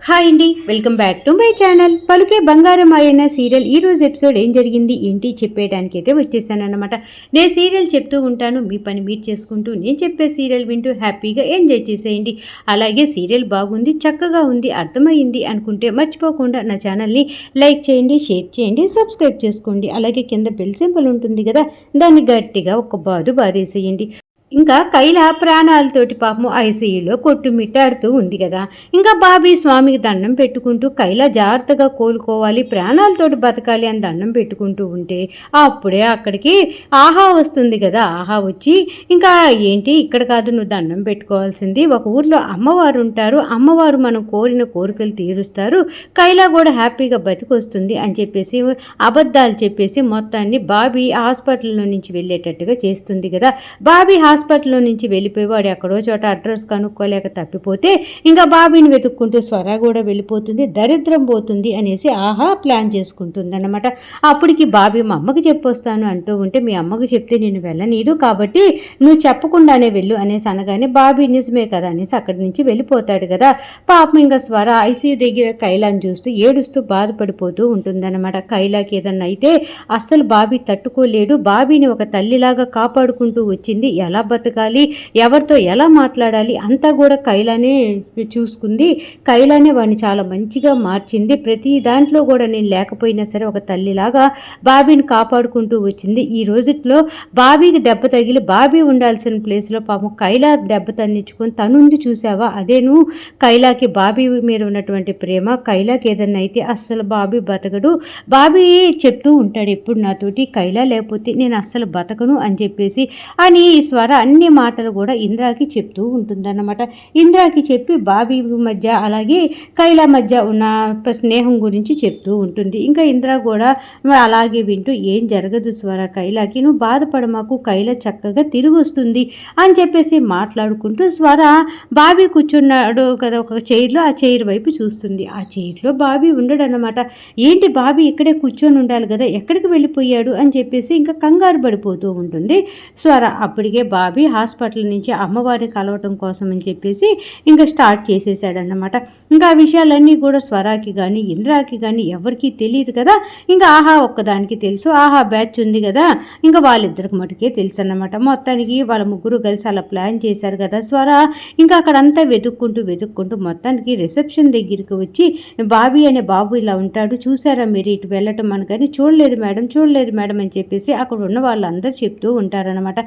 Hi అండి, welcome back to my channel. పలుకే బంగారం ఆయన సీరియల్ ఈ రోజు ఎపిసోడ్ ఏం జరిగింది ఏంటి చెప్పేయడానికి అయితే వచ్చేసాను అనమాట. నేను సీరియల్ చెప్తూ ఉంటాను, మీ పని మీరు చేసుకుంటూ నేను చెప్పే సీరియల్ వింటూ హ్యాపీగా ఎంజాయ్ చేసేయండి. అలాగే సీరియల్ బాగుంది, చక్కగా ఉంది, అర్థమైంది అనుకుంటే మర్చిపోకుండా నా ఛానల్ని లైక్ చేయండి, షేర్ చేయండి, సబ్స్క్రైబ్ చేసుకోండి. అలాగే కింద బెల్ సింబల్ ఉంటుంది కదా, దాన్ని గట్టిగా ఒక బాధేసేయండి. ఇంకా కైల ప్రాణాలతోటి పాపం ఐసీయూలో కొట్టుమిట్టాడుతూ ఉంది కదా. ఇంకా బాబీ స్వామికి దండం పెట్టుకుంటూ కైల జాగ్రత్తగా కోలుకోవాలి, ప్రాణాలతోటి బతకాలి అని దండం పెట్టుకుంటూ ఉంటే అప్పుడే అక్కడికి ఆహా వస్తుంది కదా. ఆహా వచ్చి ఇంకా ఏంటి ఇక్కడ కాదు నువ్వు దండం పెట్టుకోవాల్సింది, ఒక ఊర్లో అమ్మవారు ఉంటారు, అమ్మవారు మనం కోరిన కోరికలు తీరుస్తారు, కైలా కూడా హ్యాపీగా బతికొస్తుంది అని చెప్పేసి అబద్ధాలు చెప్పేసి మొత్తాన్ని బాబీ హాస్పిటల్లో నుంచి వెళ్ళేటట్టుగా చేస్తుంది కదా. బాబీ హాస్పిటల్లో నుంచి వెళ్ళిపోయి వాడు ఎక్కడో చోట అడ్రస్ కనుక్కోలేక తప్పిపోతే ఇంకా బాబీని వెతుక్కుంటూ స్వర కూడా వెళ్ళిపోతుంది, దరిద్రం పోతుంది అనేసి ఆహా ప్లాన్ చేసుకుంటుంది అనమాట. అప్పటికి బాబీ మా అమ్మకి చెప్పొస్తాను అంటూ ఉంటే మీ అమ్మకి చెప్తే నేను వెళ్ళనీదు కాబట్టి నువ్వు చెప్పకుండానే వెళ్ళు అనేసి అనగానే బాబీ నిజమే కదా అనేసి అక్కడి నుంచి వెళ్ళిపోతాడు కదా. పాపం ఇంకా స్వర ఐసీయూ దగ్గర కైలాని చూస్తూ ఏడుస్తూ బాధపడిపోతూ ఉంటుందన్నమాట. కైలాకి ఏదన్నా అయితే అస్సలు బాబీ తట్టుకోలేడు, బాబీని ఒక తల్లిలాగా కాపాడుకుంటూ వచ్చింది, ఎలా బతకాలి, ఎవరితో ఎలా మాట్లాడాలి అంతా కూడా కైలానే చూసుకుంది. కైలానే వాడిని చాలా మంచిగా మార్చింది, ప్రతి దాంట్లో కూడా నేను లేకపోయినా సరే ఒక తల్లిలాగా బాబీని కాపాడుకుంటూ వచ్చింది. ఈ రోజుట్లో బాబీకి దెబ్బ తగిలి బాబీ ఉండాల్సిన ప్లేస్లో పాపం కైలా దెబ్బ తన్నించుకొని తనుంది చూసావా, అదేను కైలాకి బాబీ మీద ఉన్నటువంటి ప్రేమ. కైలాకి ఏదన్నా అయితే అస్సలు బాబీ బతకడు, బాబీ చెప్తూ ఉంటాడు ఎప్పుడు నాతోటి కైలా లేకపోతే నేను అస్సలు బతకను అని చెప్పేసి అని స్వర అన్ని మాటలు కూడా ఇంద్రాకి చెప్తూ ఉంటుందన్నమాట. ఇంద్రాకి చెప్పి బాబీ మధ్య అలాగే కైలా మధ్య ఉన్న స్నేహం గురించి చెప్తూ ఉంటుంది. ఇంకా ఇంద్ర కూడా అలాగే వింటూ ఏం జరగదు స్వర, కైలాకి నువ్వు బాధపడమాకు, కైలా చక్కగా తిరిగి వస్తుంది అని చెప్పేసి మాట్లాడుకుంటూ స్వర బాబీ కూర్చున్నాడు కదా ఒక చైర్లో, ఆ చైర్ వైపు చూస్తుంది. ఆ చైర్లో బాబీ ఉండడు అన్నమాట. ఏంటి బాబీ ఇక్కడే కూర్చొని ఉండాలి కదా, ఎక్కడికి వెళ్ళిపోయాడు అని చెప్పేసి ఇంకా కంగారు పడిపోతూ ఉంటుంది స్వర. అప్పటికే బాబీ హాస్పిటల్ నుంచి అమ్మవారిని కలవటం కోసం అని చెప్పేసి ఇంకా స్టార్ట్ చేసేసాడన్నమాట. ఇంకా ఆ విషయాలన్నీ కూడా స్వరాకి కానీ ఇంద్రాకి కానీ ఎవరికీ తెలియదు కదా. ఇంకా ఆహా ఒక్కదానికి తెలుసు, ఆహా బ్యాచ్ ఉంది కదా, ఇంకా వాళ్ళిద్దరికి మటుకే తెలుసు అన్నమాట. మొత్తానికి వాళ్ళ ముగ్గురు కలిసి అలా ప్లాన్ చేశారు కదా. స్వర ఇంకా అక్కడంతా వెతుక్కుంటూ మొత్తానికి రిసెప్షన్ దగ్గరికి వచ్చి బాబీ అనే బాబు ఇలా ఉంటాడు చూసారా మీరు ఇటు వెళ్ళటం అనగానే చూడలేదు మేడం అని చెప్పేసి అక్కడ ఉన్న వాళ్ళందరూ చెప్తూ ఉంటారనమాట.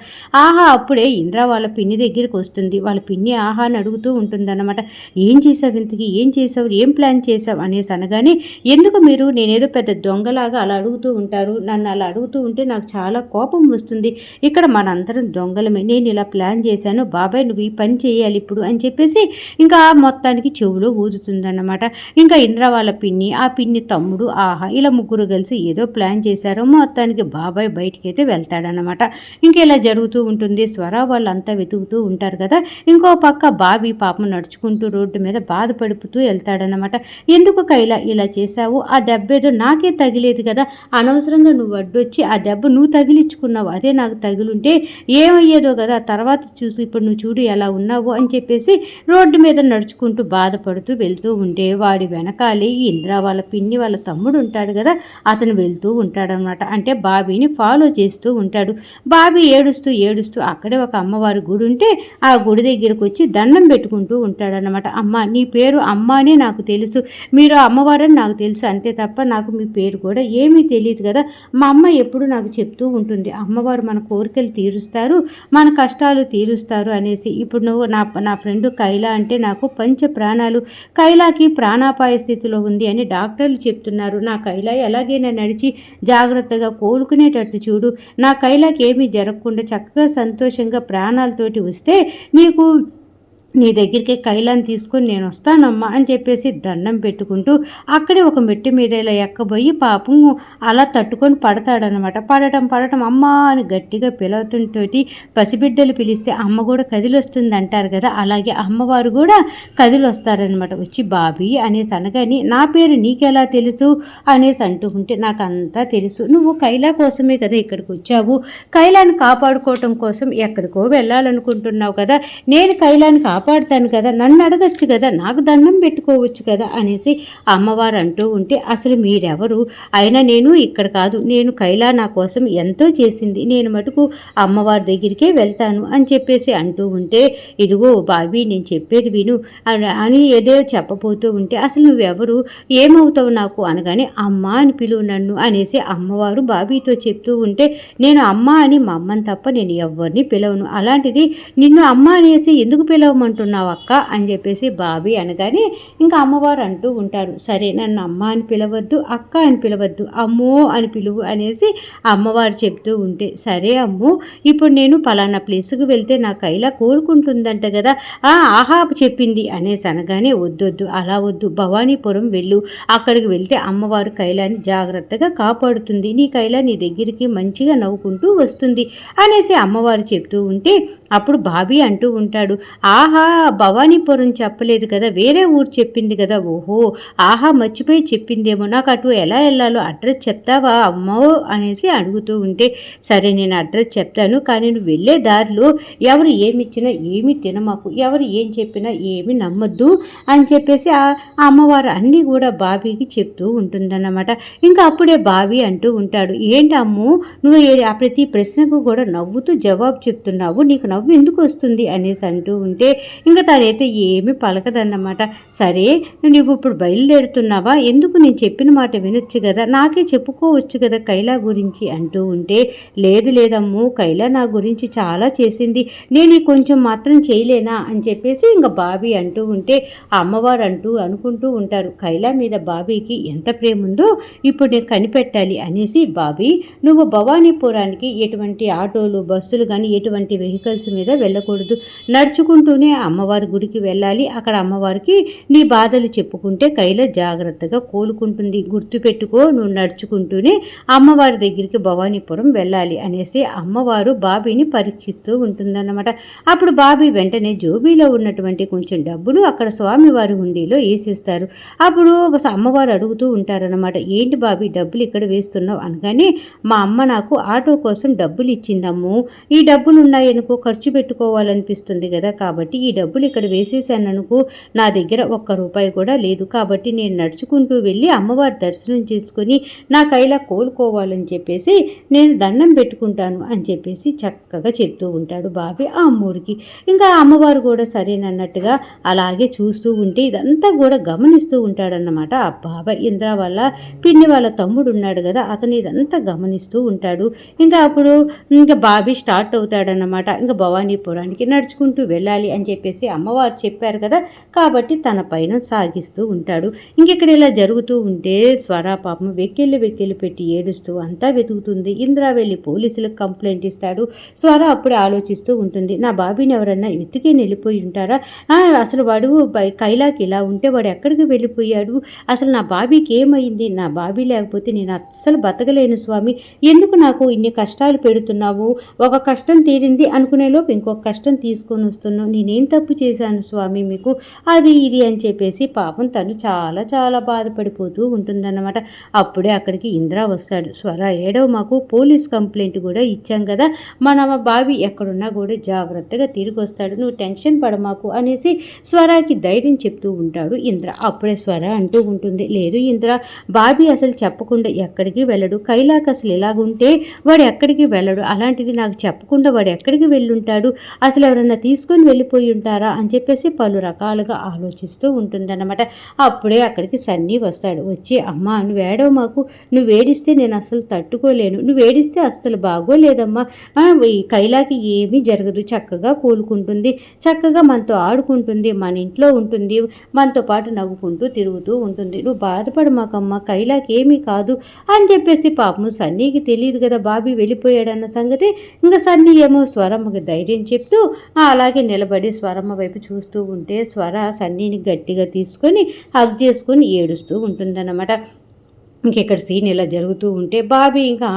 ఆహా అప్పుడే ఇంద్ర వాళ్ళ పిన్ని దగ్గరికి వస్తుంది. వాళ్ళ పిన్ని ఆహాని అడుగుతూ ఉంటుందన్నమాట. ఏం చేసావు ఇంతకీ, ఏం చేసావు, ఏం ప్లాన్ చేసావు అనేసి అనగానే ఎందుకు మీరు నేనేదో పెద్ద దొంగలాగా అలా అడుగుతూ ఉంటారు, నన్ను అలా అడుగుతూ ఉంటే నాకు చాలా కోపం వస్తుంది, ఇక్కడ మనందరం దొంగలమే, నేను ఇలా ప్లాన్ చేశాను, బాబాయ్ నువ్వు ఈ పని చేయాలి ఇప్పుడు అని చెప్పేసి ఇంకా మొత్తానికి చెవులో ఊదుతుందన్నమాట. ఇంకా ఇంద్ర వాళ్ళ పిన్ని, ఆ పిన్ని తమ్ముడు ఆహా ఇలా ముగ్గురు కలిసి ఏదో ప్లాన్ చేశారో మొత్తానికి బాబాయ్ బయటికి అయితే వెళ్తాడనమాట. ఇంకా ఇలా జరుగుతూ ఉంటుంది. స్వర వాళ్ళంతా వెతుకుతూ ఉంటారు కదా. ఇంకో పక్క బాబీ పాపం నడుచుకుంటూ రోడ్డు మీద బాధపడిపోతూ వెళ్తాడనమాట. ఎందుకు కైలా ఇలా చేశావు, ఆ దెబ్బ ఏదో నాకే తగిలేదు కదా, అనవసరంగా నువ్వు అడ్డొచ్చి ఆ దెబ్బ నువ్వు తగిలించుకున్నావు, అదే నాకు తగిలింటే ఏమయ్యేదో కదా, తర్వాత చూసి ఇప్పుడు నువ్వు చూడు ఎలా ఉన్నావు అని చెప్పేసి రోడ్డు మీద నడుచుకుంటూ బాధపడుతూ వెళ్తూ ఉంటే వాడి వెనకాలే ఇంద్ర వాళ్ళ పిన్ని వాళ్ళ తమ్ముడు ఉంటాడు కదా, అతను వెళ్తూ ఉంటాడనమాట. అంటే బాబీని ఫాలో చేస్తూ ఉంటాడు. బాబీ ఏడుస్తూ అక్కడే ఒక అమ్మవారి గుడి ఉంటే ఆ గుడి దగ్గరకు వచ్చి దండం పెట్టుకుంటూ ఉంటాడనమాట. అమ్మ నీ పేరు అమ్మ అని నాకు తెలుసు, మీరు అమ్మవారని నాకు తెలుసు అంతే తప్ప నాకు మీ పేరు కూడా ఏమీ తెలియదు కదా, మా అమ్మ ఎప్పుడు నాకు చెప్తూ ఉంటుంది అమ్మవారు మన కోరికలు తీరుస్తారు, మన కష్టాలు తీరుస్తారు అనేసి. ఇప్పుడు నువ్వు నా ఫ్రెండ్ కైలా అంటే నాకు పంచ ప్రాణాలు, కైలాకి ప్రాణాపాయ స్థితిలో ఉంది అని డాక్టర్లు చెప్తున్నారు, నా కైలా ఎలాగైనా నడిచి జాగ్రత్తగా కోలుకునేటట్టు చూడు, నా కైలాకి ఏమీ జరగకుండా చక్కగా సంతోషంగా ప్రాణాలతోటి వస్తే నీకు నీ దగ్గరికి కైలాన్ని తీసుకొని నేను వస్తానమ్మా అని చెప్పేసి దండం పెట్టుకుంటూ అక్కడే ఒక మెట్టు మీద ఇలా ఎక్కబోయి పాపం అలా తట్టుకొని పడతాడనమాట. పడటం అమ్మ అని గట్టిగా పిలవతుంటోటి పసిబిడ్డలు పిలిస్తే అమ్మ కూడా కదిలొస్తుంది అంటారు కదా, అలాగే అమ్మవారు కూడా కదిలొస్తారనమాట. వచ్చి బాబీ అనేసి అనగాని నా పేరు నీకెలా తెలుసు అనేసి అంటూ ఉంటే నాకు అంతా తెలుసు, నువ్వు కైలా కోసమే కదా ఇక్కడికి వచ్చావు, కైలాన్ని కాపాడుకోవటం కోసం ఎక్కడికో వెళ్ళాలనుకుంటున్నావు కదా, నేను కైలాన్ని కాపాడుతాను కదా, నన్ను అడగచ్చు కదా, నాకు దండం పెట్టుకోవచ్చు కదా అనేసి అమ్మవారు అంటూ ఉంటే, అసలు మీరెవరు, అయినా నేను ఇక్కడ కాదు, నేను కైలా నా కోసం ఎంతో చేసింది, నేను మటుకు అమ్మవారి దగ్గరికే వెళ్తాను అని చెప్పేసి అంటూ ఉంటే, ఇదిగో బాబీ నేను చెప్పేది విను అని ఏదో చెప్పబోతూ ఉంటే, అసలు నువ్వెవరు, ఏమవుతావు నాకు అనగానే అమ్మ అని పిలువు నన్ను అనేసి అమ్మవారు బాబీతో చెప్తూ ఉంటే, నేను అమ్మ అని మా అమ్మని తప్ప నేను ఎవరిని పిలవను, అలాంటిది నిన్ను అమ్మ అనేసి ఎందుకు పిలవమంటున్నావు అక్క అని చెప్పేసి బాబీ అనగానే ఇంకా అమ్మవారు అంటూ ఉంటారు, సరే నన్ను అమ్మ అని పిలవద్దు, అక్క అని పిలవద్దు, అమ్మో అని పిలువు అనేసి అమ్మవారు చెప్తూ ఉంటే, సరే అమ్ము, ఇప్పుడు నేను పలానా ప్లేస్కి వెళ్తే నా కైలా కోలుకుంటుందంట కదా, ఆహా చెప్పింది అనేసి అనగానే, వద్దొద్దు అలా వద్దు, భవానీపురం వెళ్ళు, అక్కడికి వెళ్తే అమ్మవారు కైలాని జాగ్రత్తగా కాపాడుతుంది, నీ కైలా నీ దగ్గరికి మంచిగా నవ్వుకుంటూ వస్తుంది అనేసి అమ్మవారు చెప్తూ ఉంటే, అప్పుడు బాబీ అంటూ ఉంటాడు, ఆహా భవానీపురం చెప్పలేదు కదా, వేరే ఊరు చెప్పింది కదా, ఓహో ఆహా మర్చిపోయి చెప్పిందేమో, నాకు అటు ఎలా వెళ్ళాలో అడ్రస్ చెప్తావా అమ్మో అనేసి అడుగుతూ ఉంటే, సరే నేను అడ్రస్ చెప్తాను, కానీ నువ్వు వెళ్ళే దారిలో ఎవరు ఏమిచ్చినా ఏమి తినమాకు, ఎవరు ఏం చెప్పినా ఏమి నమ్మద్దు అని చెప్పేసి ఆ అమ్మవారు అన్నీ కూడా బాబీకి చెప్తూ ఉంటుందన్నమాట. ఇంకా అప్పుడే బాబీ అంటూ ఉంటాడు, ఏంటమ్ము నువ్వు ప్రతి ప్రశ్నకు కూడా నవ్వుతూ జవాబు చెప్తున్నావు, నీకు నవ్వు ఎందుకు వస్తుంది అనేసి అంటూ ఉంటే, ఇంకా తనైతే ఏమి పలకదన్నమాట. సరే నువ్వు ఇప్పుడు బయలుదేరుతున్నావా, ఎందుకు నేను చెప్పిన మాట వినొచ్చు కదా, నాకే చెప్పుకోవచ్చు కదా కైలా గురించి అంటూ ఉంటే, లేదు లేదమ్ము, కైలా నా గురించి చాలా చేసింది, నేను కొంచెం మాత్రం చేయలేనా అని చెప్పేసి ఇంకా బాబీ అంటూ ఉంటే, అమ్మవారు అనుకుంటూ ఉంటారు, కైలా మీద బాబీకి ఎంత ప్రేమ ఉందో ఇప్పుడు నేను కనిపెట్టాలి అనేసి, బాబీ నువ్వు భవానీపురానికి ఎటువంటి ఆటోలు బస్సులు కానీ ఎటువంటి వెహికల్స్ మీద వెళ్ళకూడదు, నడుచుకుంటూనే అమ్మవారి గుడికి వెళ్ళాలి, అక్కడ అమ్మవారికి నీ బాధలు చెప్పుకుంటే కైలా జాగ్రత్తగా కోలుకుంటుంది, గుర్తుపెట్టుకో, నువ్వు నడుచుకుంటూనే అమ్మవారి దగ్గరికి భవానీపురం వెళ్ళాలి అనేసి అమ్మవారు బాబీని పరీక్షిస్తూ ఉంటుందన్నమాట. అప్పుడు బాబీ వెంటనే జోబీలో ఉన్నటువంటి కొంచెం డబ్బులు అక్కడ స్వామివారి హుండీలో వేసేస్తారు. అప్పుడు అమ్మవారు అడుగుతూ ఉంటారనమాట, ఏంటి బాబీ డబ్బులు ఇక్కడ వేస్తున్నావు అనగానే, మా అమ్మ నాకు ఆటో కోసం డబ్బులు ఇచ్చిందమ్ము, ఈ డబ్బులు ఉన్నాయనుకో ఖర్చు పెట్టుకోవాలనిపిస్తుంది కదా, కాబట్టి ఈ డబ్బులు ఇక్కడ వేసేసాననుకో నా దగ్గర ₹1 కూడా లేదు, కాబట్టి నేను నడుచుకుంటూ వెళ్ళి అమ్మవారి దర్శనం చేసుకుని నా కైలా కోలుకోవాలని చెప్పేసి నేను దండం పెట్టుకుంటాను అని చెప్పేసి చక్కగా చెప్తూ ఉంటాడు బాబీ ఆ అమ్మూరికి. ఇంకా అమ్మవారు కూడా సరేనన్నట్టుగా అలాగే చూస్తూ ఉంటే ఇదంతా కూడా గమనిస్తూ ఉంటాడన్నమాట. ఆ బాబాయ్ ఇంద్ర వాళ్ళ పిన్ని వాళ్ళ తమ్ముడు ఉన్నాడు కదా, అతను ఇదంతా గమనిస్తూ ఉంటాడు. ఇంకా అప్పుడు ఇంకా బాబీ స్టార్ట్ అవుతాడన్నమాట. ఇంకా భవానీపురానికి నడుచుకుంటూ వెళ్ళాలి అని చెప్పేసి అమ్మవారు చెప్పారు కదా, కాబట్టి తన పైన సాగిస్తూ ఉంటాడు. ఇంకెక్కడ ఇలా జరుగుతూ ఉంటే స్వర పాపం వెక్కిళ్ళు పెట్టి ఏడుస్తూ అంతా వెతుకుతుంది. ఇంద్ర వెళ్ళి పోలీసులకు కంప్లైంట్ ఇస్తాడు. స్వర అప్పుడే ఆలోచిస్తూ ఉంటుంది, నా బాబీని ఎవరన్నా ఎత్తుకే వెళ్ళిపోయి ఉంటారా, అసలు వాడు కైలాకి ఇలా ఉంటే వాడు ఎక్కడికి వెళ్ళిపోయాడు, అసలు నా బాబీకి ఏమైంది, నా బాబీ లేకపోతే నేను అస్సలు బతకలేను స్వామి, ఎందుకు నాకు ఇన్ని కష్టాలు పెడుతున్నావు, ఒక కష్టం తీరింది అనుకునేలోపు ఇంకొక కష్టం తీసుకొని వస్తున్నావు, నేనేం తప్పు చేశాను స్వామి మీకు, అది ఇది అని చెప్పేసి పాపం తను చాలా చాలా బాధపడిపోతూ ఉంటుందన్నమాట. అప్పుడే అక్కడికి ఇంద్ర వస్తాడు. స్వర ఏడవ మాకు పోలీస్ కంప్లైంట్ కూడా ఇచ్చాం కదా, మన బాబీ ఎక్కడున్నా కూడా జాగ్రత్తగా తిరిగి వస్తాడు, నువ్వు టెన్షన్ పడమాకు అనేసి స్వరాకి ధైర్యం చెప్తూ ఉంటాడు ఇంద్ర. అప్పుడే స్వర అంటూ ఉంటుంది, లేదు ఇంద్ర, బాబీ అసలు చెప్పకుండా ఎక్కడికి వెళ్ళడు, కైలాక్ అసలు ఇలాగుంటే వాడు ఎక్కడికి వెళ్ళడు, అలాంటిది నాకు చెప్పకుండా వాడు ఎక్కడికి వెళ్ళుంటాడు, అసలు ఎవరన్నా తీసుకొని వెళ్ళిపోయి ఉంటారా అని చెప్పేసి పలు రకాలుగా ఆలోచిస్తూ ఉంటుందన్నమాట. అప్పుడే అక్కడికి సన్నీ వస్తాడు. వచ్చి అమ్మ నువ్వు ఏడవ మాకు, నువ్వు ఏడిస్తే నేను అసలు తట్టుకోలేను, నువ్వు ఏడిస్తే అస్సలు బాగోలేదమ్మా, ఈ కైలాకి ఏమీ జరగదు, చక్కగా కోలుకుంటుంది, చక్కగా మనతో ఆడుకుంటుంది, మన ఇంట్లో ఉంటుంది, మనతో పాటు నవ్వుకుంటూ తిరుగుతూ ఉంటుంది, నువ్వు బాధపడమాకమ్మా, కైలాకి ఏమీ కాదు అని చెప్పేసి పాపము సన్నీకి తెలియదు కదా బాబీ వెళ్ళిపోయాడన్న సంగతి. ఇంకా సన్నీ ఏమో స్వరమ్మకి ధైర్యం చెప్తూ అలాగే నిలబడి స్వరమ్మ వైపు చూస్తూ ఉంటే స్వర సన్నీని గట్టిగా తీసుకొని హగ్ చేసుకొని ఏడుస్తూ ఉంటుందన్నమాట. ఇంకెక్కడ సీన్ ఇలా జరుగుతూ ఉంటే బాబీ ఇంకా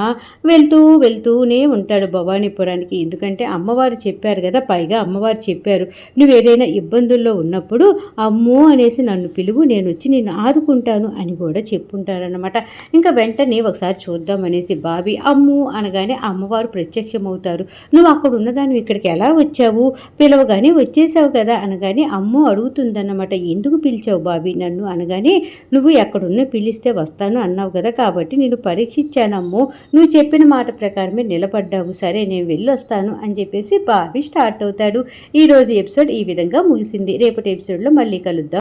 వెళ్తూనే ఉంటాడు భవానీపురానికి. ఎందుకంటే అమ్మవారు చెప్పారు కదా, పైగా అమ్మవారు చెప్పారు, నువ్వేదైనా ఇబ్బందుల్లో ఉన్నప్పుడు అమ్మో అనేసి నన్ను పిలువు, నేను వచ్చి నిన్ను ఆదుకుంటాను అని కూడా చెప్పుంటారనమాట. ఇంకా వెంటనే ఒకసారి చూద్దామనేసి బాబీ అమ్ము అనగానే అమ్మవారు ప్రత్యక్షమవుతారు. నువ్వు అక్కడ ఉన్నదాన్ని ఇక్కడికి ఎలా వచ్చావు, పిలవగానే వచ్చేసావు కదా అనగానే అమ్ము అడుగుతుందన్నమాట, ఎందుకు పిలిచావు బాబీ నన్ను అనగానే, నువ్వు ఎక్కడున్న పిలిస్తే వస్తాను అన్నావు కదా, కాబట్టి నేను పరీక్షించానమ్మో, నువ్వు చెప్పిన మాట ప్రకారమే నిలబడ్డావు, సరే నేను వెళ్ళొస్తాను అని చెప్పేసి బాబీ స్టార్ట్ అవుతాడు. ఈరోజు ఎపిసోడ్ ఈ విధంగా ముగిసింది. రేపటి ఎపిసోడ్లో మళ్ళీ కలుద్దాం.